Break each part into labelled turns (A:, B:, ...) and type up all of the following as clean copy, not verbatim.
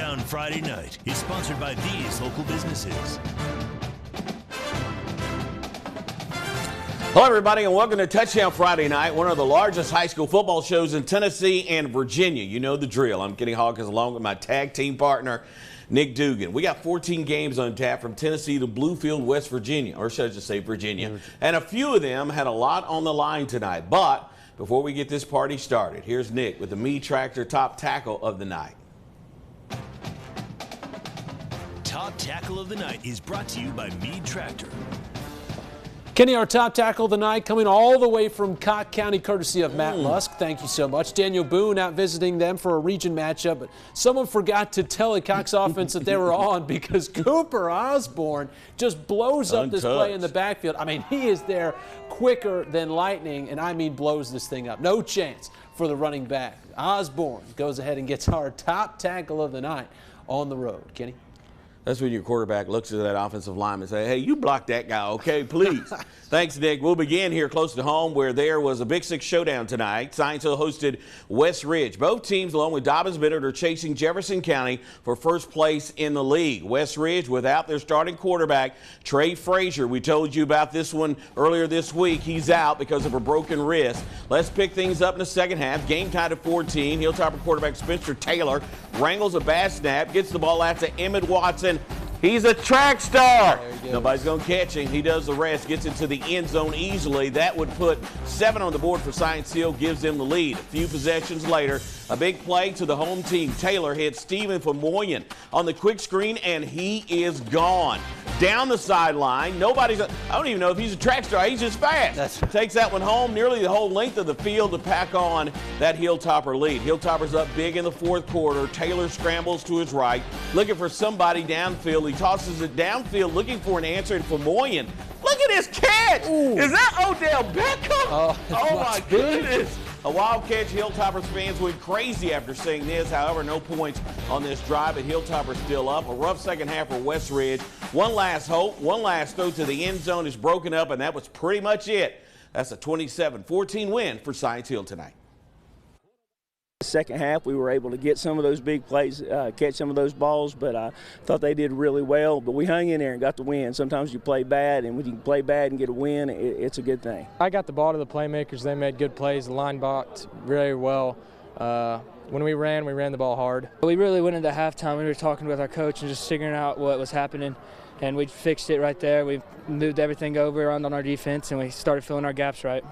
A: Touchdown Friday Night is sponsored by these local businesses.
B: Hello, everybody, and welcome to Touchdown Friday Night, one of the largest high school football shows in Tennessee and Virginia. You know the drill. I'm Kenny Hawkins along with my tag team partner, Nick Dugan. We got 14 games on tap from Tennessee to Bluefield, West Virginia, or should I just say Virginia. And a few of them had a lot on the line tonight. But before we get this party started, here's Nick with the Meade Tractor Top Tackle of the Night.
A: Top Tackle of the Night is brought to you by Meade Tractor.
C: Kenny, our top tackle of the night, coming all the way from Cock County, courtesy of Matt Lusk. Thank you so much. Daniel Boone out visiting them for a region matchup, but someone forgot to tell the Cox offense that they were on because Cooper Osborne just blows up this play in the backfield. I mean, he is there quicker than lightning, and I mean blows this thing up. No chance for the running back. Osborne goes ahead and gets our top tackle of the night on the road. Kenny?
B: That's when your quarterback looks at that offensive lineman and says, hey, you block that guy, okay, please. Thanks, Nick. We'll begin here close to home where there was a Big Six showdown tonight. Science Hill hosted West Ridge. Both teams, along with Dobbins-Bennett, are chasing Jefferson County for first place in the league. West Ridge without their starting quarterback, Trey Frazier. We told you about this one earlier this week. He's out because of a broken wrist. Let's pick things up in the second half. Game tied at 14. Hilltopper quarterback Spencer Taylor wrangles a bad snap, gets the ball out to Emmett Watson. He's a track star. Nobody's going to catch him. He does the rest, gets into the end zone easily. That would put 7 on the board for Science Hill, gives them the lead. A few possessions later, a big play to the home team. Taylor hits Stephen Famoyan on the quick screen, and he is gone. Down the sideline, I don't even know if he's a track star. He's just fast. Takes that one home, nearly the whole length of the field to pack on that Hilltopper lead. Hilltopper's up big in the fourth quarter. Taylor scrambles to his right, looking for somebody downfield. He tosses it downfield, looking for an answer, and Famoyan, look at his catch! Ooh. Is that Odell Beckham? Oh my goodness! A wild catch. Hilltoppers fans went crazy after seeing this. However, no points on this drive, but Hilltoppers still up. A rough second half for West Ridge. One last hope, one last throw to the end zone is broken up, and that was pretty much it. That's a 27-14 win for Science Hill tonight.
D: Second half, we were able to get some of those big plays, catch some of those balls, but I thought they did really well. But we hung in there and got the win. Sometimes you play bad, and when you play bad and get a win, it's a good thing.
E: I got the ball to the playmakers. They made good plays. The line blocked very well. When we ran the ball hard.
F: We really went into halftime. We were talking with our coach and just figuring out what was happening, and we fixed it right there. We moved everything over on our defense, and we started filling our gaps right.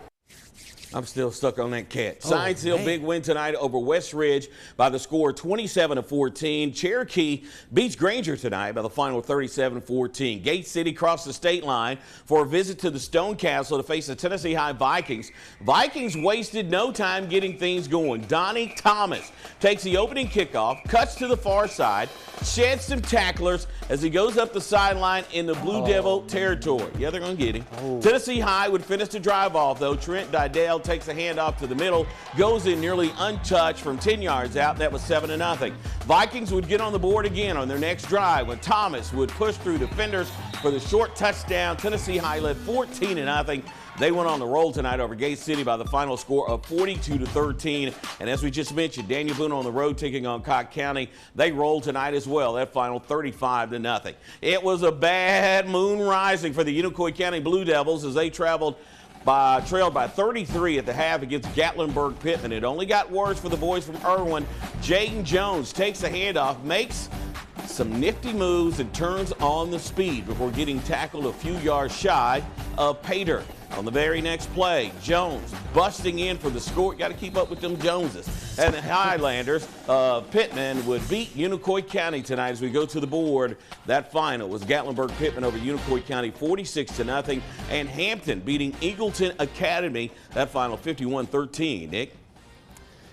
B: I'm still stuck on that catch. Science Hill, big win tonight over West Ridge by the score 27-14. Cherokee beats Granger tonight by the final 37-14. Gate City crossed the state line for a visit to the Stone Castle to face the Tennessee High Vikings. Vikings wasted no time getting things going. Donnie Thomas takes the opening kickoff, cuts to the far side, sheds some tacklers as he goes up the sideline in the Blue Devil territory. Yeah, they're going to get him. Tennessee High would finish the drive off, though. Trent Didell takes a handoff to the middle, goes in nearly untouched from 10 yards out. That was 7-0. Vikings would get on the board again on their next drive when Thomas would push through defenders for the short touchdown. Tennessee High led 14-0. They went on the roll tonight over Gate City by the final score of 42-13. And as we just mentioned, Daniel Boone on the road taking on Cock County. They rolled tonight as well. That final 35-0. It was a bad moon rising for the Unicoi County Blue Devils as they trailed by 33 at the half against Gatlinburg-Pittman. It only got worse for the boys from Irwin. Jaden Jones takes the handoff, makes some nifty moves and turns on the speed before getting tackled a few yards shy of Pater. On the very next play, Jones busting in for the score. Got to keep up with them Joneses. And the Highlanders, Pittman would beat Unicoi County tonight as we go to the board. That final was Gatlinburg-Pittman over Unicoi County 46-0. And Hampton beating Eagleton Academy. That final 51-13. Nick?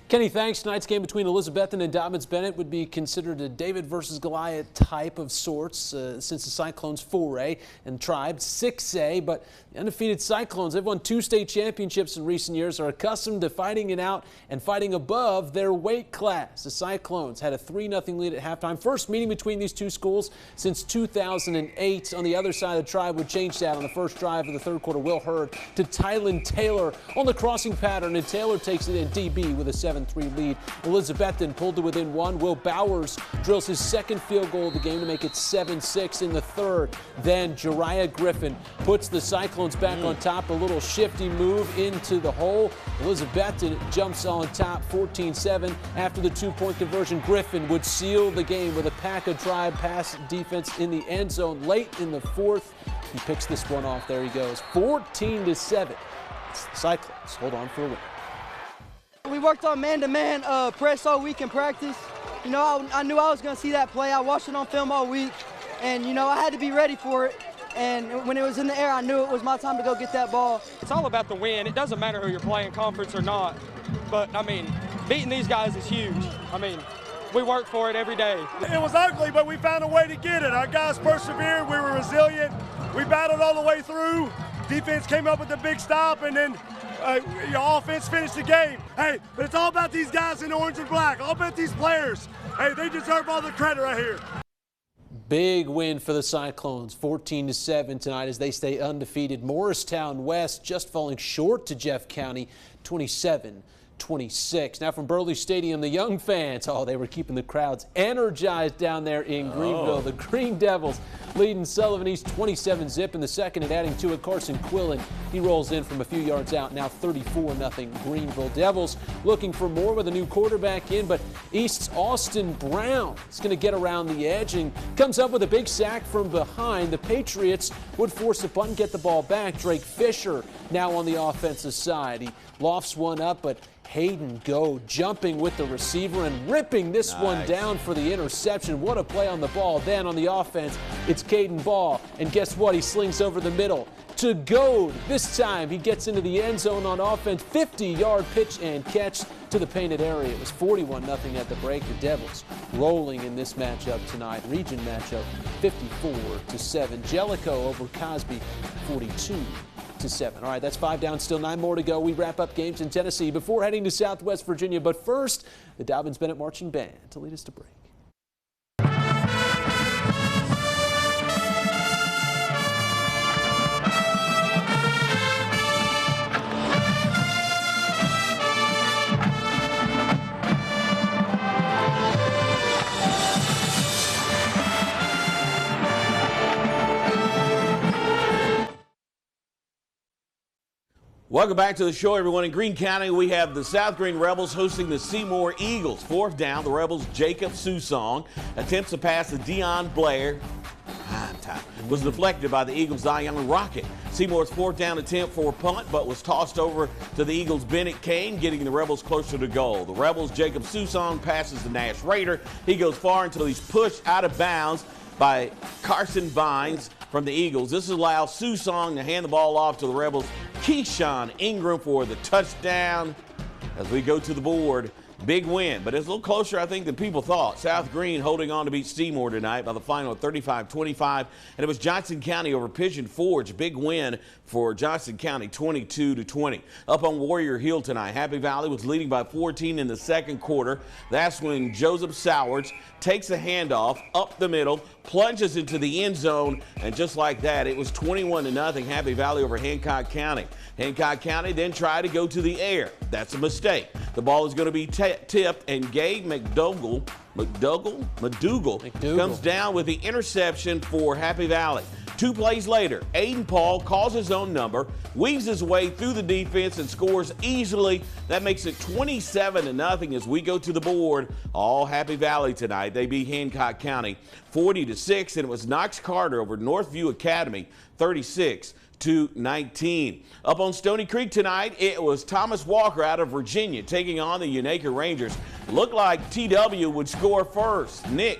C: Kenny, thanks. Tonight's game between Elizabethon and Dobbins-Bennett would be considered a David versus Goliath type of sorts since the Cyclones 4A and Tribe 6A. But the undefeated Cyclones, they've won 2 state championships in recent years, are accustomed to fighting it out and fighting above their weight class. The Cyclones had a 3-0 lead at halftime. First meeting between these two schools since 2008. On the other side of the Tribe would change that on the first drive of the third quarter. Will Hurd to Tylen Taylor on the crossing pattern, and Taylor takes it in DB with a 7 7-3 lead. Elizabethon pulled to within 1. Will Bowers drills his second field goal of the game to make it 7-6 in the third. Then Jariah Griffin puts the Cyclones back on top. A little shifty move into the hole. Elizabethon jumps on top 14-7 after the 2-point conversion. Griffin would seal the game with a pack of drive pass defense in the end zone late in the fourth. He picks this one off. There he goes. 14-7. It's the Cyclones hold on for a win.
G: We worked on man-to-man press all week in practice. You know, I knew I was going to see that play. I watched it on film all week, and, you know, I had to be ready for it. And when it was in the air, I knew it was my time to go get that ball.
H: It's all about the win. It doesn't matter who you're playing, conference or not. But, I mean, beating these guys is huge. I mean, we work for it every day.
I: It was ugly, but we found a way to get it. Our guys persevered. We were resilient. We battled all the way through. Defense came up with a big stop, and then your offense finished the game. Hey, but it's all about these guys in orange and black. All about these players. Hey, they deserve all the credit right here.
C: Big win for the Cyclones, 14-7 tonight as they stay undefeated. Morristown West just falling short to Jeff County, 27-26. Now from Burley Stadium, the young fans, they were keeping the crowds energized down there in Greenville. The Green Devils leading Sullivan East 27-zip in the second and adding to it Carson Quillen. He rolls in from a few yards out, now 34-0 Greenville. Devils looking for more with a new quarterback in, but East's Austin Brown is going to get around the edge and comes up with a big sack from behind. The Patriots would force a punt and get the ball back. Drake Fisher now on the offensive side. He lofts one up, but Hayden Go jumping with the receiver and ripping this one down for the interception. What a play on the ball. Then on the offense, it's Caden Ball. And guess what? He slings over the middle to Goad. This time he gets into the end zone on offense. 50-yard pitch and catch to the painted area. It was 41-0 at the break. The Devils rolling in this matchup tonight. Region matchup 54-7. Jellicoe over Cosby 42-7. All right, that's 5 down, still 9 more to go. We wrap up games in Tennessee before heading to Southwest Virginia. But first, the Dobyns-Bennett Marching Band to lead us to break.
B: Welcome back to the show, everyone. In Greene County, we have the South Green Rebels hosting the Seymour Eagles. 4th down, the Rebels' Jacob Susong attempts to pass to Dion Blair. Was deflected by the Eagles' Zion Rocket. Seymour's 4th down attempt for a punt, but was tossed over to the Eagles' Bennett Kane, getting the Rebels closer to goal. The Rebels' Jacob Susong passes to Nash Rader. He goes far until he's pushed out of bounds by Carson Vines from the Eagles. This allows Susong to hand the ball off to the Rebels' Keyshawn Ingram for the touchdown. As we go to the board, big win, but it's a little closer, I think, than people thought. South Green holding on to beat Seymour tonight by the final of 35-25, and it was Johnson County over Pigeon Forge. Big win for Johnson County, 22-20. Up on Warrior Hill tonight, Happy Valley was leading by 14 in the second quarter. That's when Joseph Sowards takes a handoff up the middle, plunges into the end zone, and just like that, it was 21-0 Happy Valley over Hancock County. Hancock County then tried to go to the air. That's a mistake. The ball is going to be tipped, and Gabe McDougal comes down with the interception for Happy Valley. 2 plays later, Aiden Paul calls his own number, weaves his way through the defense, and scores easily. That makes it 27-0 as we go to the board. All Happy Valley tonight. They beat Hancock County 40-6, and it was Knox Carter over Northview Academy 36-19. Up on Stony Creek tonight, it was Thomas Walker out of Virginia taking on the Unaka Rangers. Looked like TW would score first. Nick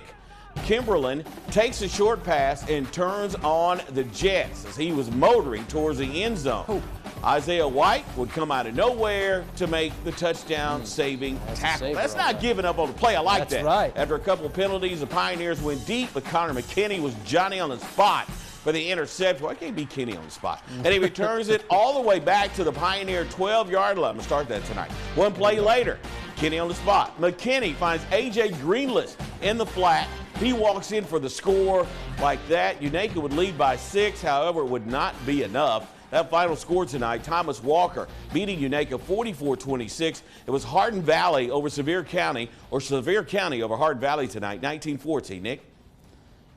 B: Kimberlin takes a short pass and turns on the Jets as he was motoring towards the end zone. Isaiah White would come out of nowhere to make the touchdown-saving tackle. That's not giving up on the play. I like that.
C: Right.
B: After a couple of penalties, the Pioneers went deep, but Connor McKinney was Johnny on the spot for the interception. Why can't be Kenny on the spot? And he returns it all the way back to the Pioneer 12-yard line. I'm going to start that tonight. 1 play later, Kenny on the spot. McKinney finds A.J. Greenless in the flat. He walks in for the score like that. Unaka would lead by 6. However, it would not be enough That final score tonight, Thomas Walker beating Unaka 44-26. It was Hardin Valley over Sevier County, or Sevier County over Hardin Valley tonight, 19-14. Nick?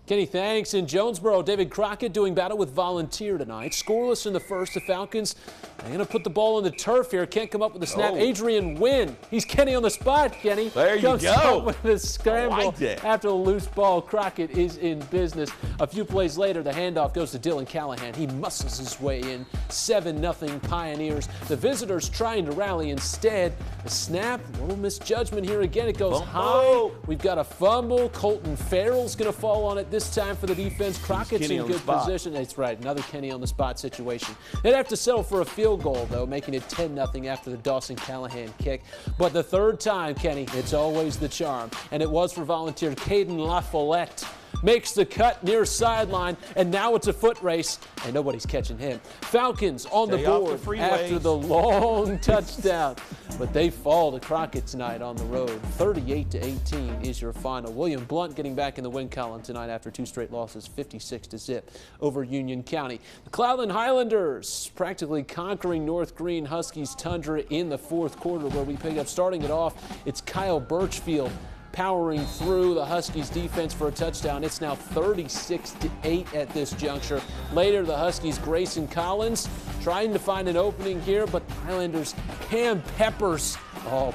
C: Kenny, thanks. In Jonesboro, David Crockett doing battle with Volunteer tonight. Scoreless in the first. The Falcons are going to put the ball on the turf here. Can't come up with a snap. Adrian Wynn. He's Kenny on the spot, Kenny.
B: There you
C: Comes
B: go.
C: up with a scramble
B: like
C: after the loose ball. Crockett is in business. A few plays later, the handoff goes to Dylan Callahan. He muscles his way in. 7-0 Pioneers. The visitors trying to rally. Instead, a snap. A little misjudgment here again. It goes high. We've got a fumble. Colton Farrell's going to fall on it this time for the defense. Crockett's in good position. That's right, another Kenny on the spot situation. They'd have to settle for a field goal, though, making it 10-0 after the Dawson Callahan kick. But the third time, Kenny, it's always the charm. And it was for Volunteer. Caden LaFollette makes the cut near sideline, and now it's a foot race, and nobody's catching him. Falcons on the board after the long touchdown, but they fall to Crockett tonight on the road. 38-18 is your final. William Blount getting back in the win column tonight after 2 straight losses, 56-0 over Union County. The Cloudland Highlanders practically conquering North Green Huskies Tundra in the fourth quarter, where we pick up. Starting it off, it's Kyle Birchfield powering through the Huskies defense for a touchdown. It's now 36-8 at this juncture. Later, the Huskies, Grayson Collins, trying to find an opening here, but the Highlanders, Cam Peppers,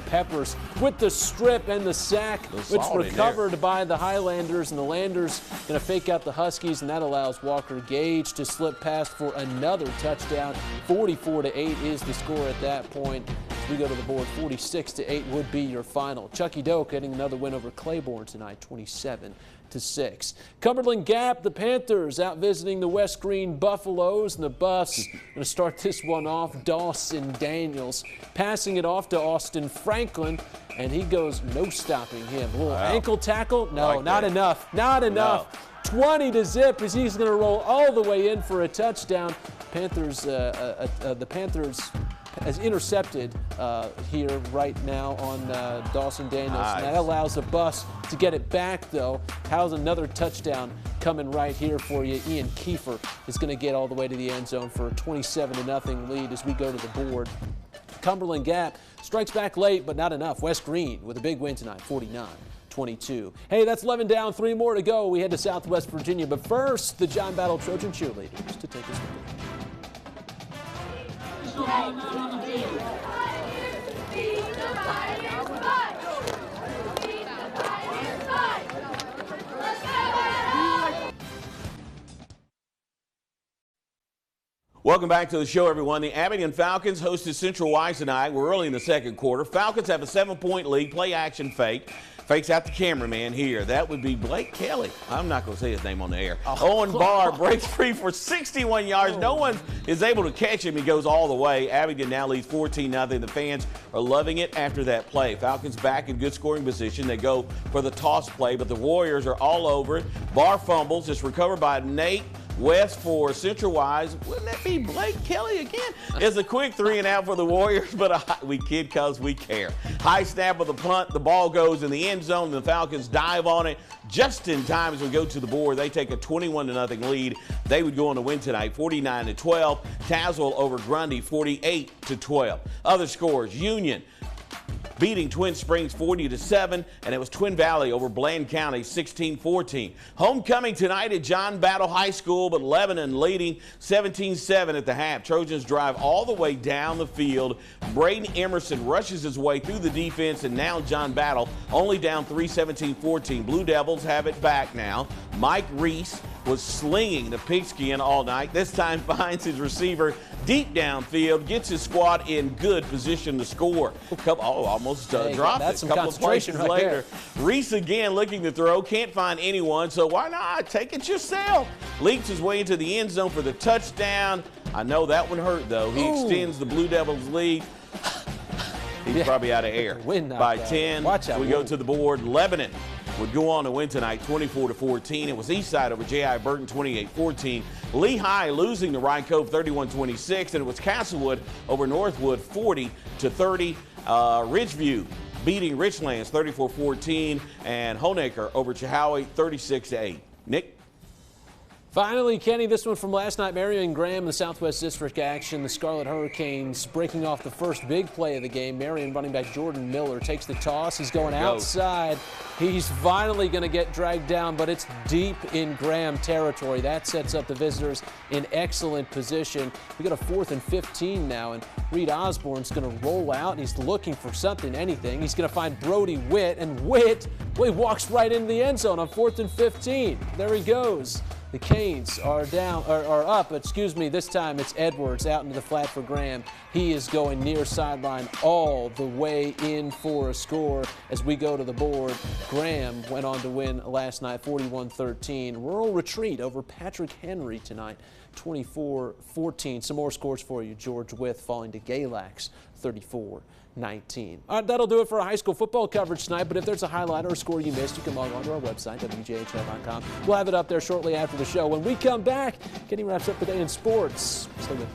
C: Peppers with the strip and the sack, which recovered by the Highlanders, and the Landers going to fake out the Huskies, and that allows Walker Gage to slip past for another touchdown. 44-8 is the score at that point. As we go to the board, 46-8 would be your final. Chucky Doak getting another win over Claiborne tonight, 27-6. Cumberland Gap, the Panthers out visiting the West Green Buffaloes, and the Buffs going to start this one off. Dawson Daniels passing it off to Austin Franklin, and he goes no stopping him. A little ankle tackle. No, not enough. Not enough. 20-0 as he's going to roll all the way in for a touchdown. The Panthers has intercepted here right now on Dawson Daniels. Nice. And that allows the Buffs to get it back, though. How's another touchdown coming right here for you? Ian Kiefer is going to get all the way to the end zone for a 27-0 lead as we go to the board. Cumberland Gap strikes back late, but not enough. West Green with a big win tonight, 49-22. Hey, that's 11 down, 3 more to go. We head to Southwest Virginia, but first, the John Battle Trojan cheerleaders to take us with them.
B: Welcome back to the show, everyone. The Abington Falcons hosted Central Wise tonight. We're early in the second quarter. Falcons have a 7-point lead. Play action fake. Fakes out the cameraman here. That would be Blake Kelly. I'm not going to say his name on the air. Owen Barr breaks free for 61 yards. No one is able to catch him. He goes all the way. Abington now leads 14-0. The fans are loving it after that play. Falcons back in good scoring position. They go for the toss play, but the Warriors are all over it. Barr fumbles. It's recovered by Nate West for Central Wise. Wouldn't that be Blake Kelly again? It's a quick 3-and-out for the Warriors, but we kid because we care. High snap of the punt. The ball goes in the end zone. The Falcons dive on it just in time as we go to the board. They take a 21-0 lead. They would go on to win tonight, 49-12. Tazewell over Grundy, 48-12. Other scores, Union beating Twin Springs 40-7, and it was Twin Valley over Bland County 16-14. Homecoming tonight at John Battle High School, but Lebanon leading 17-7 at the half. Trojans drive all the way down the field. Braden Emerson rushes his way through the defense, and now John Battle only down 3-17-14. Blue Devils have it back now. Mike Reese was slinging the pigskin all night. This time finds his receiver deep downfield, gets his squad in good position to score. Almost dropped it. A couple of places later. Reese again looking to throw, can't find anyone, so why not take it yourself? Leaks his way into the end zone for the touchdown. I know that one hurt, though. He extends the Blue Devils' lead. He's probably out of air. By 10. Watch out. We go to the board. Lebanon would go on to win tonight 24-14. It was Eastside over J.I. Burton 28-14. Lehigh losing to Rye Cove 31-26, and it was Castlewood over Northwood 40-30. Ridgeview beating Richlands 34-14, and Honaker over Chehowee 36-8. Nick?
C: Finally, Kenny, this one from last night. Marion Graham, the Southwest District action. The Scarlet Hurricanes breaking off the first big play of the game. Marion running back Jordan Miller takes the toss. He's going outside. He's finally going to get dragged down, but it's deep in Graham territory. That sets up the visitors in excellent position. We got a 4th and 15 now, and Reed Osborne's going to roll out, and he's looking for something, anything. He's going to find Brody Witt, and Witt, well, he walks right into the end zone on 4th and 15. There he goes. The Canes are up, excuse me, this time it's Edwards out into the flat for Graham. He is going near sideline all the way in for a score as we go to the board. Graham went on to win last night 41-13. Rural Retreat over Patrick Henry tonight, 24-14. Some more scores for you. George Wythe falling to Galax, 34-19. All right, that'll do it for our high school football coverage tonight, but if there's a highlight or a score you missed, you can log on to our website, WJHL.com. We'll have it up there shortly after the show. When we come back, Kenny wraps up the day in sports. Stay good.